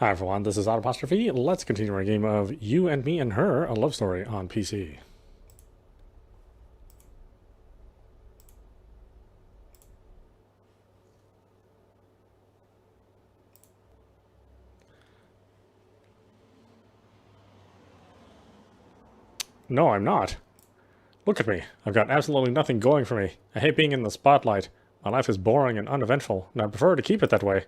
Hi everyone, this is audap. Let's continue our game of You and Me and Her, a love story on PC. No, I'm not. Look at me. I've got absolutely nothing going for me. I hate being in the spotlight. My life is boring and uneventful, and I prefer to keep it that way.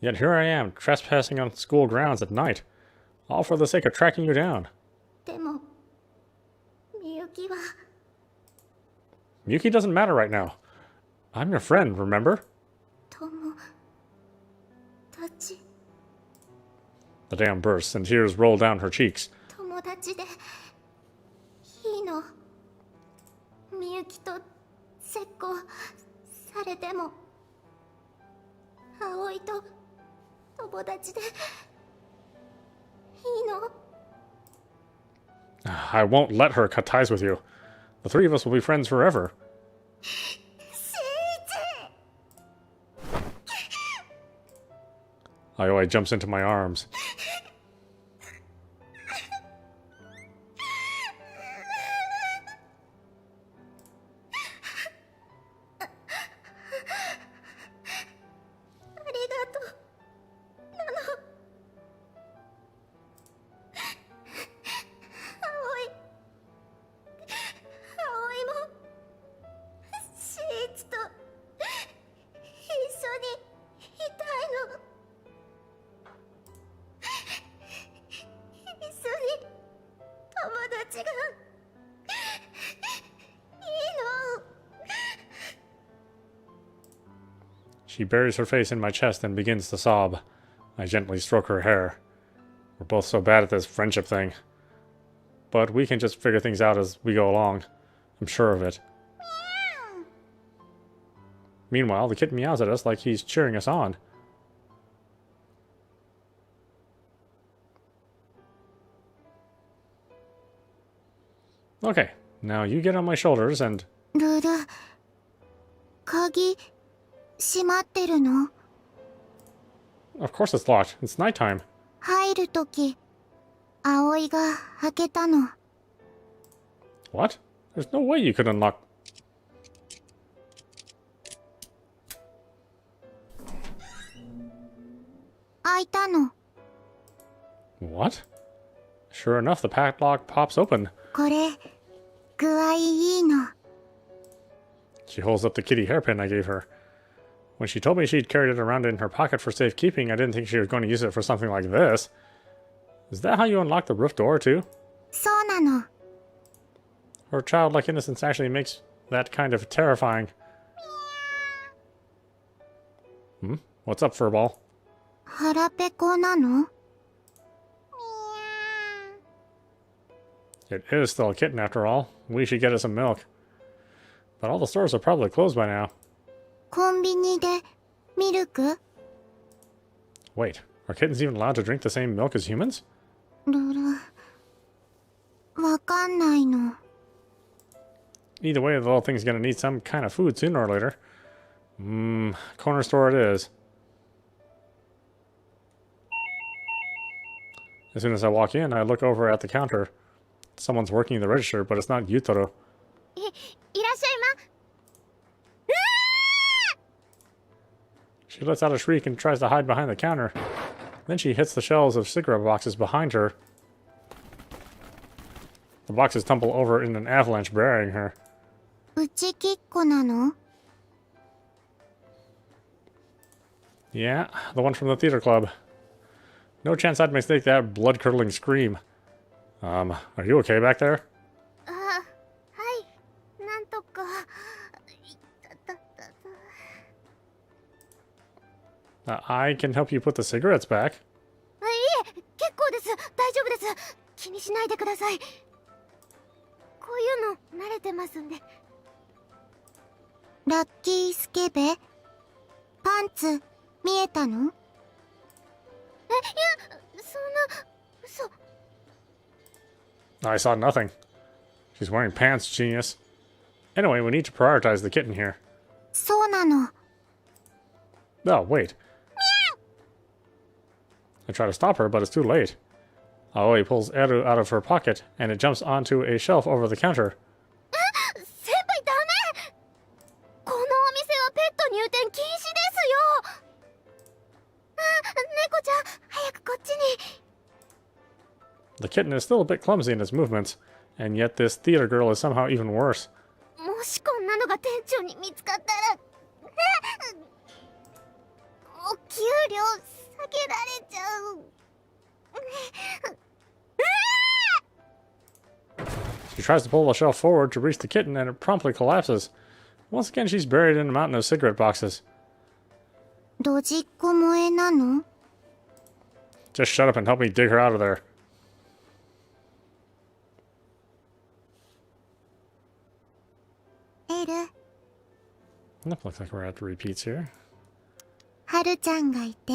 Yet here I am, trespassing on school grounds at night, all for the sake of tracking you down. でも、Miyuki は Miyuki doesn't matter right now. I'm your friend, remember? 友達 The dam bursts, and tears roll down her cheeks. 友達でいいの。Miyuki と絶交されても、葵と友達でいいの。 I won't let her cut ties with you. The three of us will be friends forever. Ayoi jumps into my arms. She buries her face in my chest and begins to sob. I gently stroke her hair. We're both so bad at this friendship thing. But we can just figure things out as we go along. I'm sure of it. Meanwhile, the kitten meows at us like he's cheering us on. Okay, now you get on my shoulders and... ルル、鍵閉まってるの？ Of course it's locked. It's nighttime. 入るとき、葵が開けたの。 What? There's no way you could unlock... 開いたの。 What? Sure enough, the padlock pops open. これ、具合いいの。 She holds up the kitty hairpin I gave her. When she told me she'd carried it around in her pocket for safekeeping, I didn't think she was going to use it for something like this. Is that how you unlock the roof door, too? そうなの。 Her childlike innocence actually makes that kind of terrifying. Hmm? What's up, Furball? 腹ペコなの？ It is still a kitten after all. We should get it some milk. But all the stores are probably closed by now. コンビニでミルク？ Wait, are kittens even allowed to drink the same milk as humans? ルル、わかんないの。 Either way, the little thing's gonna need some kind of food sooner or later. Corner store it is. As soon as I walk in, I look over at the counter. Someone's working the register, but it's not Yutaro. いらっしゃいま。 She lets out a shriek and tries to hide behind the counter. Then she hits the shelves of cigarette boxes behind her. The boxes tumble over in an avalanche, burying her. うちきっこなの？ Yeah, the one from the theater club. No chance I'd mistake that blood-curdling scream. Are you okay back there? あ、はい、なんとか。 I can help you put the cigarettes back. いえ、結構です。大丈夫です。気にしないでください。こういうの慣れてますんで。ラッキースケベ？パンツ見えたの？いや、そんな嘘。 I saw nothing. She's wearing pants, genius. Anyway, we need to prioritize the kitten here. そうなの。 Oh, wait. I try to stop her, but it's too late. Aoi pulls Eru out of her pocket, and it jumps onto a shelf over the counter. 先輩ダメ。このお店はペット入店禁止ですよ。猫ちゃん、早くこっちに。 The kitten is still a bit clumsy in its movements, and yet this theater girl is somehow even worse. もしこんなのが店長に見つかったら、お給料下げられちゃう。 She tries to pull the shelf forward to reach the kitten, and it promptly collapses. Once again, she's buried in a mountain of cigarette boxes. ドジっ子萌えなの？ Just shut up and help me dig her out of there. エル、 Looks like we're at the repeats here. ハルちゃんがいて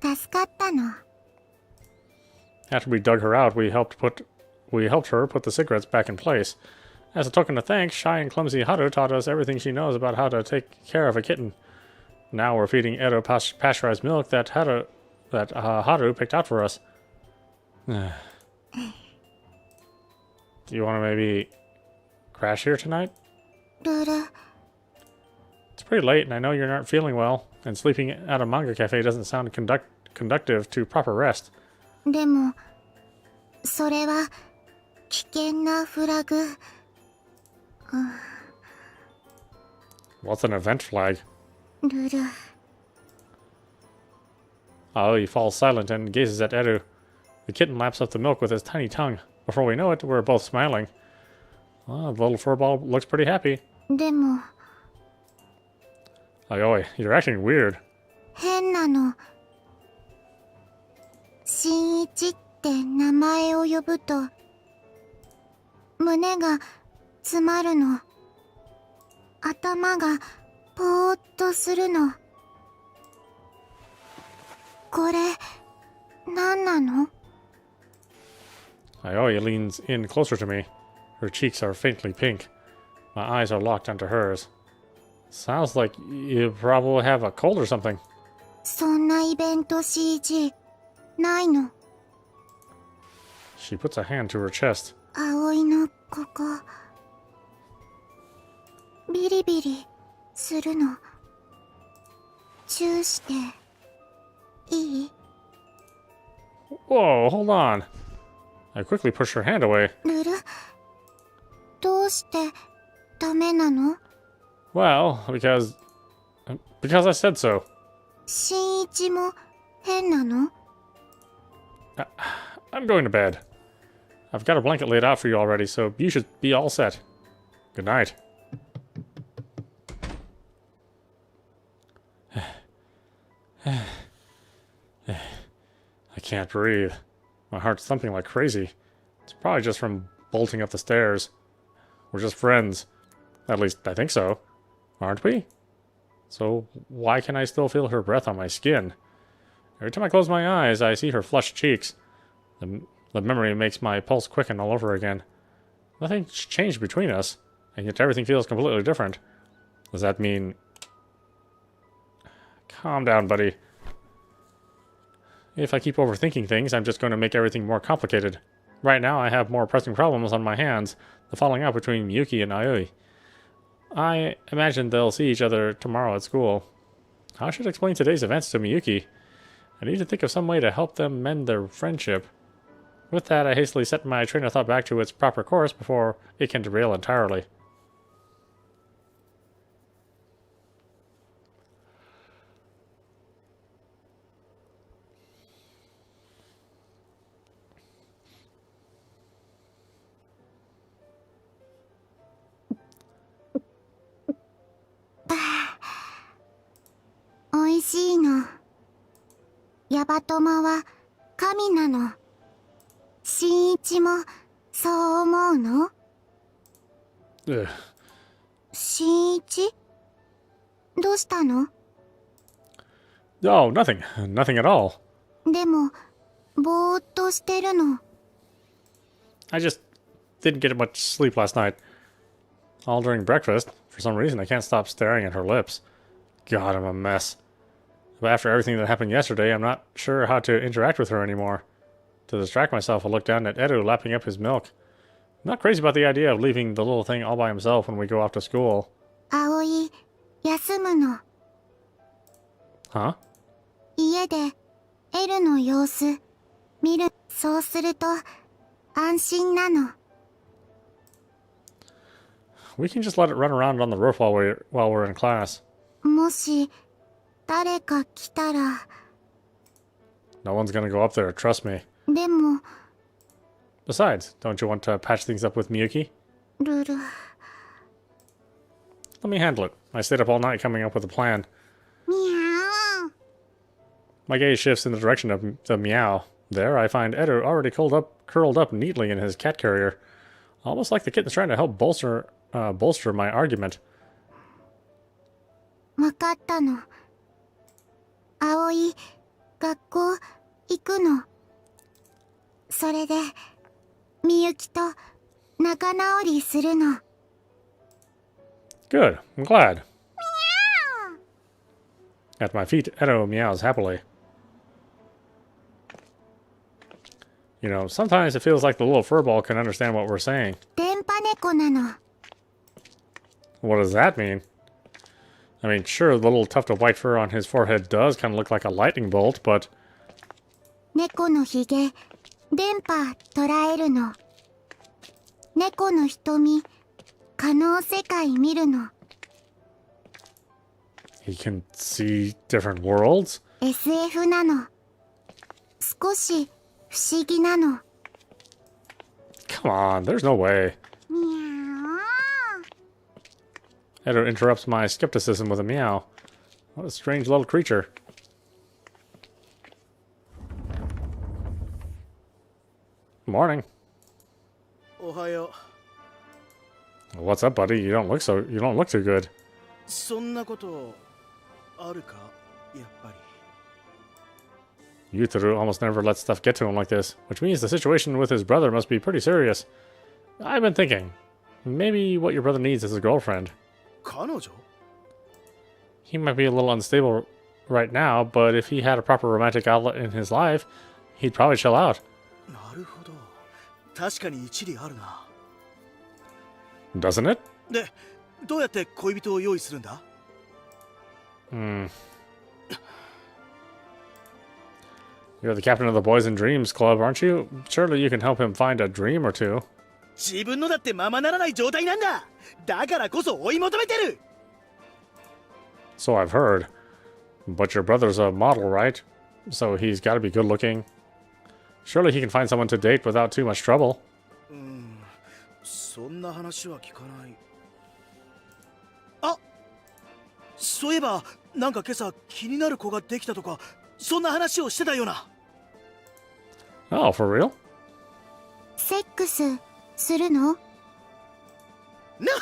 助かったの。 After we dug her out, we helped her put the cigarettes back in place. As a token of thanks, shy and clumsy Haru taught us everything she knows about how to take care of a kitten. Now we're feeding Edo pasteurized milk that Haru picked out for us. Do you want to maybe crash here tonight? ルル、 It's pretty late, and I know you're not feeling well, and sleeping at a manga cafe doesn't sound conductive to proper rest. でもそれは危険なフラグ。 What's an event flag? ルル、 Aoi falls silent and gazes at Eru. The kitten laps up the milk with his tiny tongue. Before we know it, we're both smiling. Oh, the little furball looks pretty happy. でも Aoi, you're acting weird. 変なの。新一って名前を呼ぶと胸が詰まるの。頭がぽーっとするの。これ何なの？ Aoi leans in closer to me. Her cheeks are faintly pink. My eyes are locked onto hers. Sounds like you probably have a cold or something. そんなイベント CG ないの。 She puts a hand to her chest. 葵のここビリビリするの。チューしていい？ Whoa, hold on. I quickly push her hand away. ルル、どうしてダメなの？ Well, because I said so. 新一も変なの？ I'm going to bed. I've got a blanket laid out for you already, so you should be all set. Good night. I can't breathe. My heart's thumping like crazy. It's probably just from bolting up the stairs. We're just friends. At least, I think so. Aren't we? So, why can I still feel her breath on my skin? Every time I close my eyes, I see her flushed cheeks. The memory makes my pulse quicken all over again. Nothing's changed between us, and yet everything feels completely different. Does that mean... Calm down, buddy. If I keep overthinking things, I'm just going to make everything more complicated. Right now, I have more pressing problems on my hands. The falling out between Miyuki and Aoi. I imagine they'll see each other tomorrow at school. How should I explain today's events to Miyuki? I need to think of some way to help them mend their friendship. With that, I hastily set my train of thought back to its proper course before it can derail entirely. おいしいの。ヤバトマは神なの。新一もそう思うの？ Ugh. 新一？どうしたの？ Oh, nothing. Nothing at all. でもぼーっとしてるの。 I just didn't get much sleep last night. All during breakfast. For some reason, I can't stop staring at her lips. God, I'm a mess. But after everything that happened yesterday, I'm not sure how to interact with her anymore. To distract myself, I look down at Edo lapping up his milk. I'm not crazy about the idea of leaving the little thing all by himself when we go off to school. 葵、休むの。Huh? 家で、エルの様子、見る。そうすると、安心なの。We can just let it run around on the roof while we're in class. もし、誰か来たら。No one's gonna go up there, trust me. でも、Besides, don't you want to patch things up with Miyuki? ルル。Let me handle it. I stayed up all night coming up with a plan. ミャー。 My gaze shifts in the direction of the meow. There, I find Edo already curled up neatly in his cat carrier. Almost like the kitten's trying to help bolster my argument. わかったの。葵、学校行くの。それで、みゆきと仲直りするの。Good, I'm glad. At my feet, Edo meows happily. You know, sometimes it feels like the little furball can understand what we're saying. 電波猫なの。What does that mean? I mean, sure, the little tuft of white fur on his forehead does kind of look like a lightning bolt, but... 猫のひげ、電波捉えるの。猫の瞳、可能世界見るの。He can see different worlds? SF なの。少し不思議なの。Come on, there's no way. ミャー。 Edo interrupts my skepticism with a meow. What a strange little creature. Morning. Ohayo. What's up, buddy? You don't look too good. そんなことあるかやっぱり。Yutaro almost never lets stuff get to him like this, which means the situation with his brother must be pretty serious. I've been thinking, maybe what your brother needs is a girlfriend. 彼女 He might be a little unstable right now, but if he had a proper romantic outlet in his life, he'd probably chill out. なるほど。確かに一理あるな。 Doesn't it? で、どうやって恋人を用意するんだ You're the captain of the Boys and Dreams Club, aren't you? Surely you can help him find a dream or two. 自分のだってままならない状態なんだ。だからこそ追い求めてる。 So I've heard. But your brother's a model, right? So he's got to be good looking. Surely he can find someone to date without too much trouble. そんな話は聞かない。あ、そういえばなんか今朝気になる子ができたとか、そんな話をしてたような。Oh, for real? セックスするの？な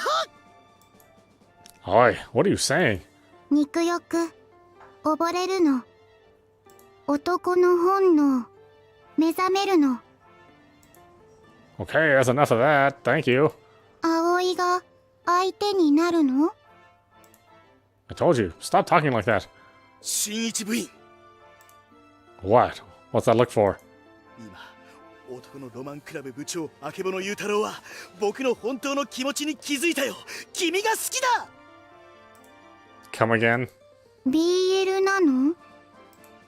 は Oi, what are you saying? 肉欲、溺れるの。男の本能、目覚めるの。Okay, that's enough of that. Thank you. 葵が相手になるの？ I told you. Stop talking like that. 新一部員。 What? What's that look for? 今、男のロマンクラブ部長あけぼの雄太郎は僕の本当の気持ちに気づいたよ。君が好きだ。 Come again? BL なの？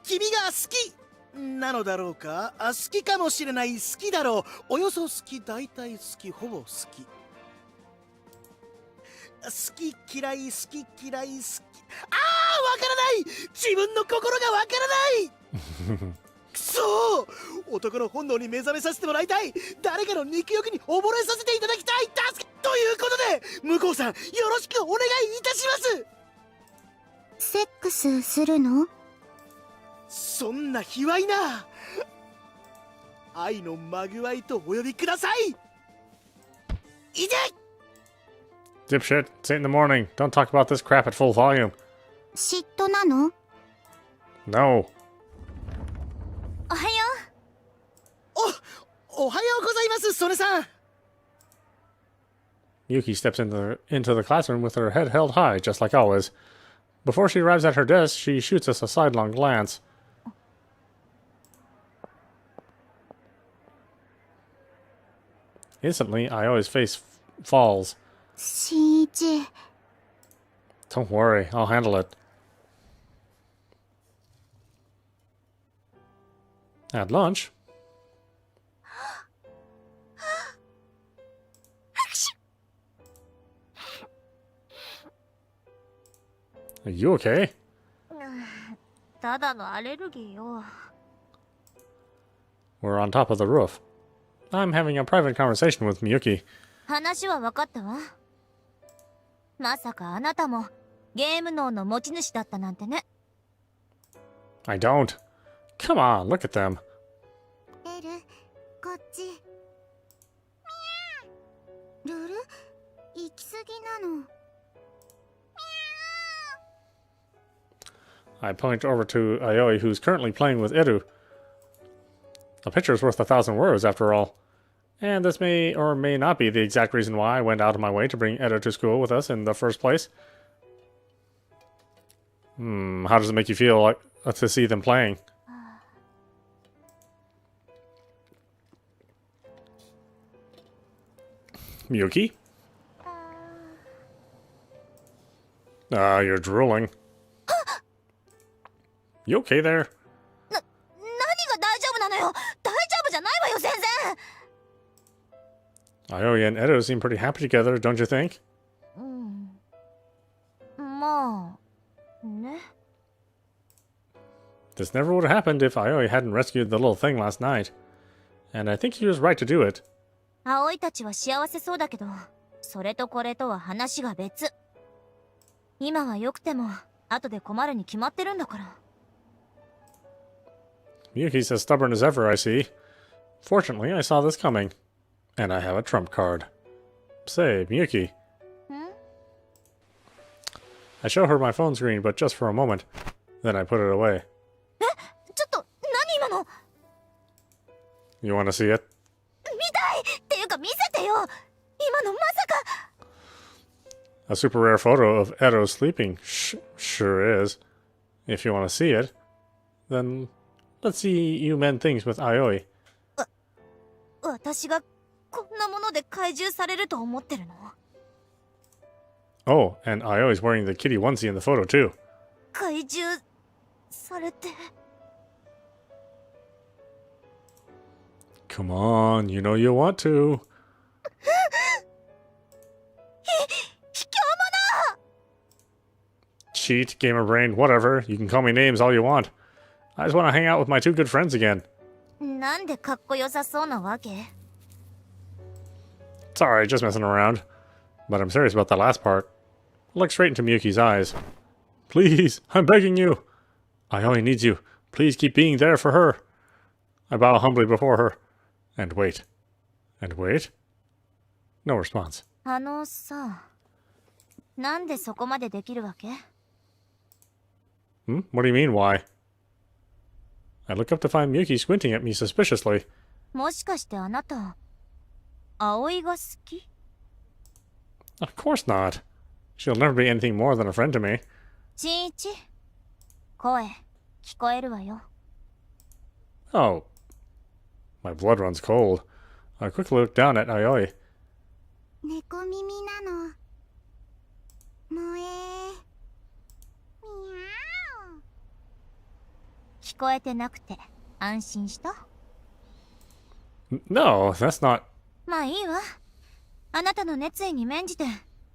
君が好きなのだろうか。好きかもしれない。好きだろう。およそ好き、大体好き、ほぼ好き。好き嫌い、好き嫌い、好き。ああ、わからない。自分の心がわからない。くそー、男の本能に目覚めさせてもらいたい。誰かの肉欲に溺れさせていただきたい。助けということで、向こうさんよろしくお願いいたします。セックスするの？そんな卑猥な愛のまぐわいとお呼びください。いて Dipshit, it's 8 in the morning. Don't talk about this crap at full volume. 嫉妬なの？ No. おはよおはようございます、曽根さん。 Yuki steps into the classroom with her head held high, just like always. Before she arrives at her desk, she shoots us a sidelong glance. Instantly, Aoi's face falls. 新一 Don't worry, I'll handle it. At lunch. Are you okay? ただのアレルギーよ。 We're on top of the roof. I'm having a private conversation with Miyuki. 話は分かったわ。まさかあなたもゲーム脳の持ち主だったなんてね。 I don't. Come on, look at them. エル、こっち。ルル、行き過ぎなの。 I point over to Aoi, who's currently playing with Eru. A picture is worth 1,000 words, after all. And this may or may not be the exact reason why I went out of my way to bring Eru to school with us in the first place. How does it make you feel like to see them playing? Miyuki? You're drooling. You okay there? 何が大丈夫なのよ。大丈夫じゃないわよ、全然。 Aoi and Edo seem pretty happy together, don't you think? まあね。 This never would have happened if Aoi hadn't rescued the little thing last night. And I think he was right to do it. 葵たちは幸せそうだけど、それとこれとは話が別。今は良くても後で困るに決まってるんだから。 Miyuki's as stubborn as ever, I see. Fortunately, I saw this coming. And I have a trump card. Say, Miyuki. I show her my phone screen, but just for a moment. Then I put it away. え、ちょっと、何今の。 You want to see it? 見たいっていうか見せてよ。今のまさか。 A super rare photo of Edo sleeping. Sure is. If you want to see it, then let's see you mend things with Aoi. 私がこんなもので怪獣されると思ってるの？ Oh, and Aoi's wearing the kitty onesie in the photo too. 怪獣されて。 Come on, you know you want to. 卑怯者！ Cheat, gamer brain, whatever. You can call me names all you want. I just want to hang out with my two good friends again. なんでかっこよさそうなわけ？ Sorry, just messing around. But I'm serious about that last part. I look straight into Miyuki's eyes. Please, I'm begging you. Aoi needs you. Please keep being there for her. I bow humbly before her. And wait. And wait. No response. さ、なんでそこまでできるわけ？ What do you mean, why? I look up to find Miyuki squinting at me suspiciously. もしかしてあなた、葵が好き？ Of course not. She'll never be anything more than a friend to me. 新一、声、聞こえるわよ。 Oh. My blood runs cold. I quickly look down at Aoi. 猫耳なの。萌え。聞こえてなくて安心した？ No, that's not... まあいいわ。あなたの熱意に免じて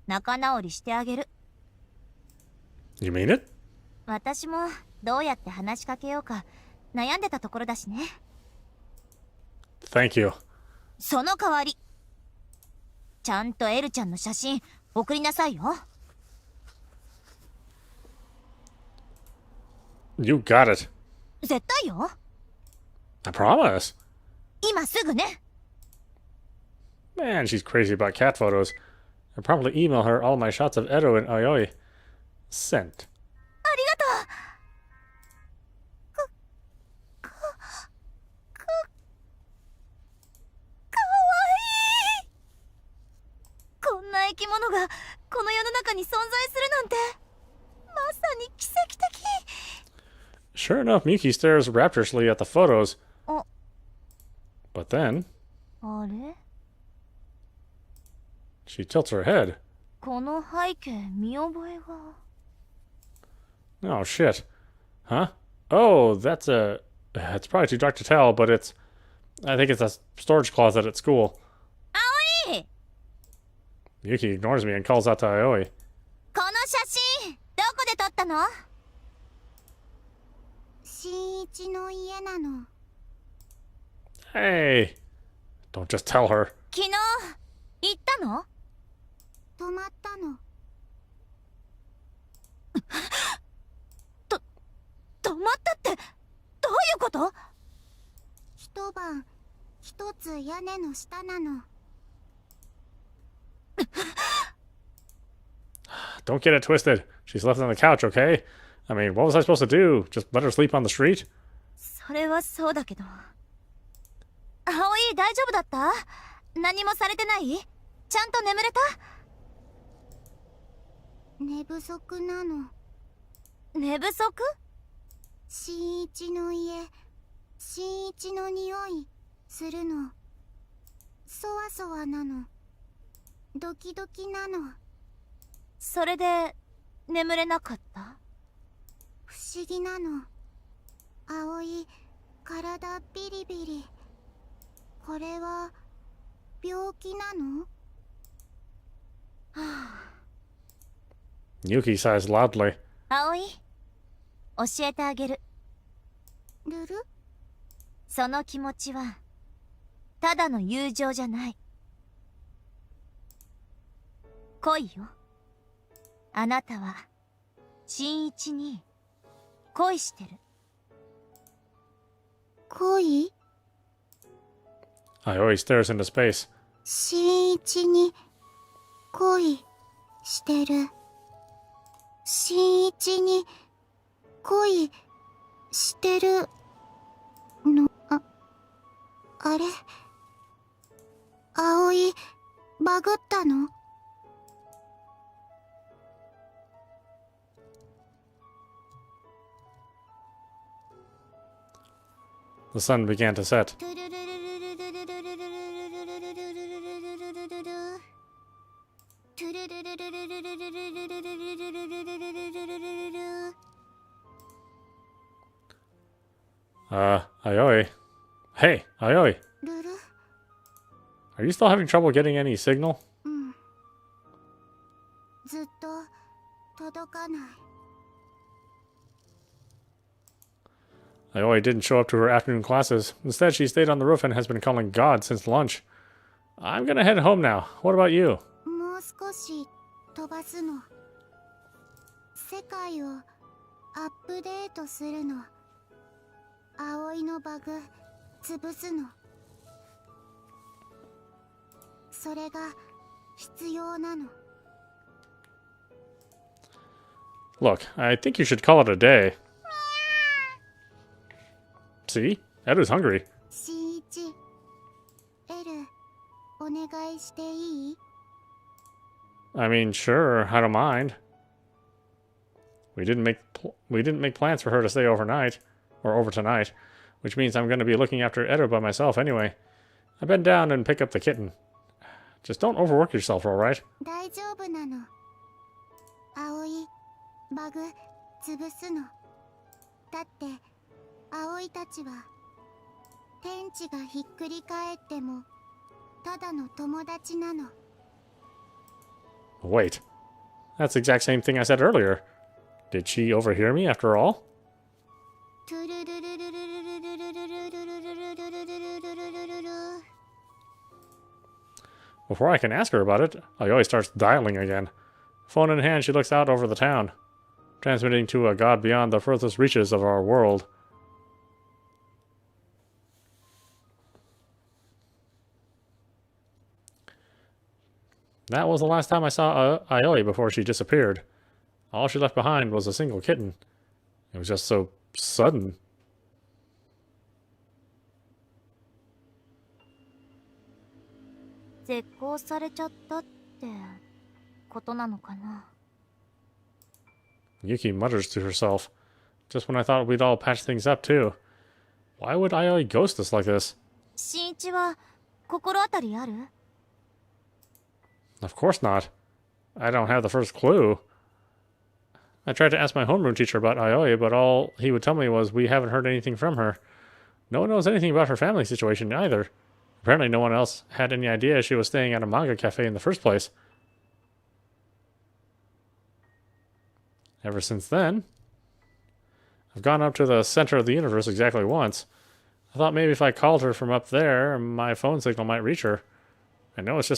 仲直りしてあげる。 You mean it? 私もどうやって話しかけようか悩んでたところだしね。 Thank you. その代わり、ちゃんとエルちゃんの写真送りなさいよ。 You got it. 絶対よ。 I promise. 今すぐね。 Man, she's crazy about cat photos. I'll probably email her all my shots of Edo and Aoi. Sent. ありがとう。かわいい。こんな生き物がこの世の中に存在するなんて、まに奇跡的。 Sure enough, Miyuki stares rapturously at the photos. Oh. But then, あれ she tilts her head. この背景見覚えが。 Oh, shit. Huh? Oh, that's a... It's probably too dark to tell, but it's... I think it's a storage closet at school. Aoi! Miyuki ignores me and calls out to Aoi. この写真どこで撮ったの？新一の家なの。 Hey! Don't just tell her. 昨日行ったの？泊まったの。泊まったってどういうこと？一晩一つ屋根の下なの。 Don't get it twisted. She slept on the couch, okay? I mean, what was I supposed to do? Just let her sleep on the street? それはそうだけど。葵大丈夫だった？何もされてない？ちゃんと眠れた？寝不足なの。寝不足？新一の家、新一の匂いするの。そわそわなの。ドキドキなの。それで眠れなかった？不思議なの。葵、体ビリビリ。これは病気なの？はあ。 Miyuki sighs loudly. 葵、教えてあげる。ルル？その気持ちはただの友情じゃない。恋よ。あなたは新一に恋してる。恋？ Aoi stares into space. 新一に恋してる。新一に恋してるの。あれ？葵、バグったの？ The sun began to set. Aoi. Hey, Aoi. Are you still having trouble getting any signal? ずっと届かない。 Aoi didn't show up to her afternoon classes. Instead, she stayed on the roof and has been calling God since lunch. I'm gonna head home now. What about you? もう少し飛ばすの。世界をアップデートするの。葵のバグ潰すの。それが必要なの。 Look, I think you should call it a day. See? Edu's hungry. 新一、エル、お願いしていい？ I mean, sure, I don't mind. We didn't make plans for her to stay overnight, or over tonight, which means I'm going to be looking after Edo by myself anyway. I bend down and pick up the kitten. Just don't overwork yourself, all right? 大丈夫なの。葵、バグ潰すの。だって葵たちは天地がひっくり返ってもただの友達なの。 Wait, that's the exact same thing I said earlier. Did she overhear me after all? Before I can ask her about it, Aoi starts dialing again. Phone in hand, she looks out over the town, transmitting to a god beyond the furthest reaches of our world. That was the last time I saw Aoi before she disappeared. All she left behind was a single kitten. It was just so sudden. 絶交されちゃったってことなのかな。Yuki mutters to herself. Just when I thought we'd all patch things up, too. Why would Aoi ghost us like this? 新一は心当たりある？ Of course not. I don't have the first clue. I tried to ask my homeroom teacher about Aoi, but all he would tell me was we haven't heard anything from her. No one knows anything about her family situation either. Apparently no one else had any idea she was staying at a manga cafe in the first place. Ever since then, I've gone up to the center of the universe exactly once. I thought maybe if I called her from up there, my phone signal might reach her. I know it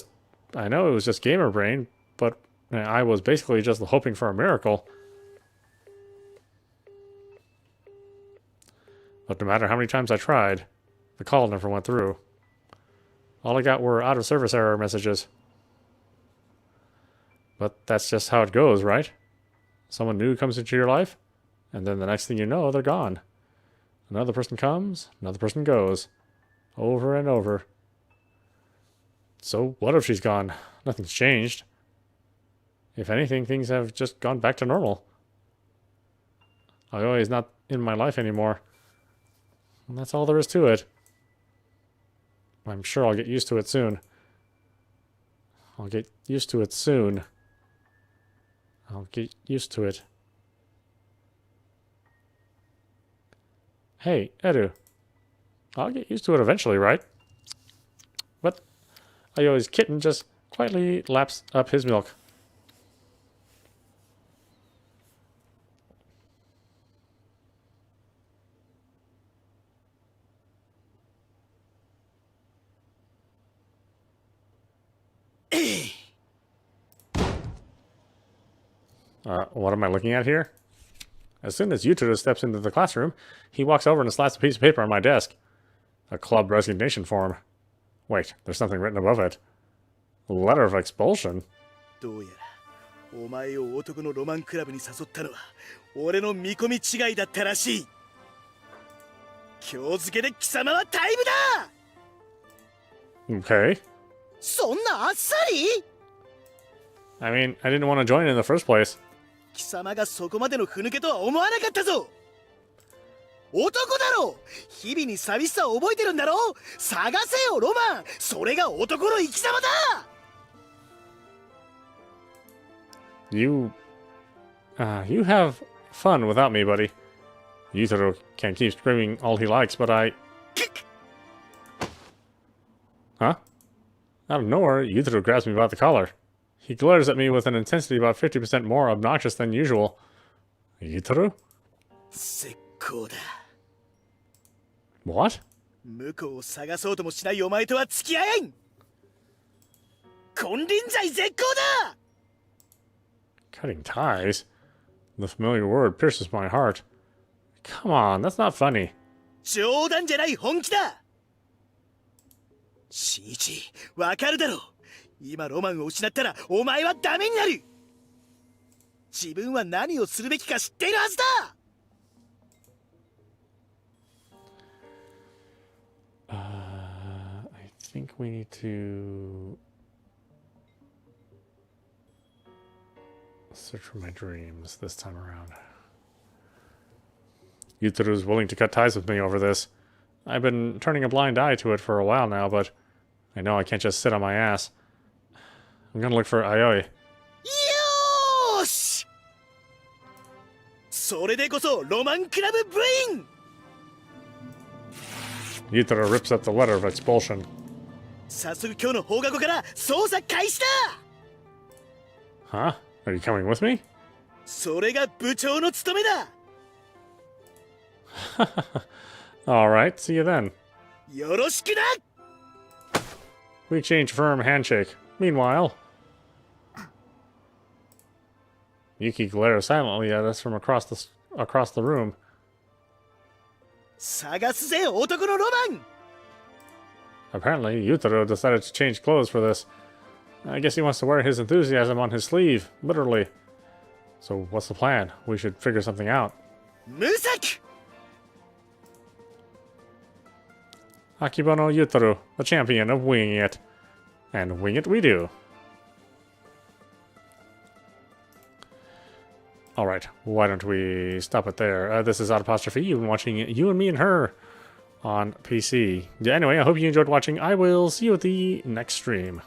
was just gamer brain, but I was basically just hoping for a miracle. But no matter how many times I tried, the call never went through. All I got were out-of-service error messages. But that's just how it goes, right? Someone new comes into your life, and then the next thing you know, they're gone. Another person comes, another person goes. Over and over. So what if she's gone? Nothing's changed. If anything, things have just gone back to normal. Aoi is not in my life anymore. And that's all there is to it. I'm sure I'll get used to it soon. I'll get used to it soon. I'll get used to it. Hey, Edu. I'll get used to it eventually, right? But Aoi's kitten just quietly laps up his milk. What am I looking at here? As soon as Yutaro steps into the classroom, he walks over and slaps a piece of paper on my desk. A club resignation form. Wait, there's something written above it. A letter of expulsion. どうやらお前を男のロマンクラブに誘ったのは俺の見込み違いだったらしい。今日付で貴様はタイムだ。 Okay. そんなあっさり？ I mean, I didn't want to join in the first place. 貴様がそこまでのふぬけとは思わなかったぞ。男だろう。日々に寂しさを覚えてるんだろう。探せよロマン。それが男の生き様だ。You have fun without me, buddy. Yutaro can keep screaming all he likes, but I... Huh? Out of nowhere, Yutaro grabs me by the collar. He glares at me with an intensity about 50% more obnoxious than usual. Yutaro? 絶好だ。 What? 向こうを探そうともしないお前とは付き合えん。金輪際絶好だ。 Cutting ties? The familiar word pierces my heart. Come on, that's not funny. 冗談じゃない本気だ。新一、わかるだろう。今ロマンを失ったらお前はダメになる。自分は何をするべきか知っているはずだ。I think we need to search for my dreams this time around. Yutaro is willing to cut ties with me over this. I've been turning a blind eye to it for a while now, but I know I can't just sit on my ass. I'm gonna look for Aoi. よーし。それでこそロマンクラブ部員。 Yutaro rips up the letter of expulsion. 早速今日の放課後から捜査開始だ。 Huh? Are you coming with me? それが部長の務めだ。 Alright, see you then. よろしくな。 We exchange firm handshake. Meanwhile, Yuki glares silently at us from across the room. 探すぜ男のロマン。 Apparently, Yutaro decided to change clothes for this. I guess he wants to wear his enthusiasm on his sleeve, literally. So what's the plan? We should figure something out. 無策。 Akibano Yutaro, the champion of winging it. And wing it we do. Alright, why don't we stop it there? This is audap. You've been watching You and Me and Her on PC. Yeah, anyway, I hope you enjoyed watching. I will see you at the next stream.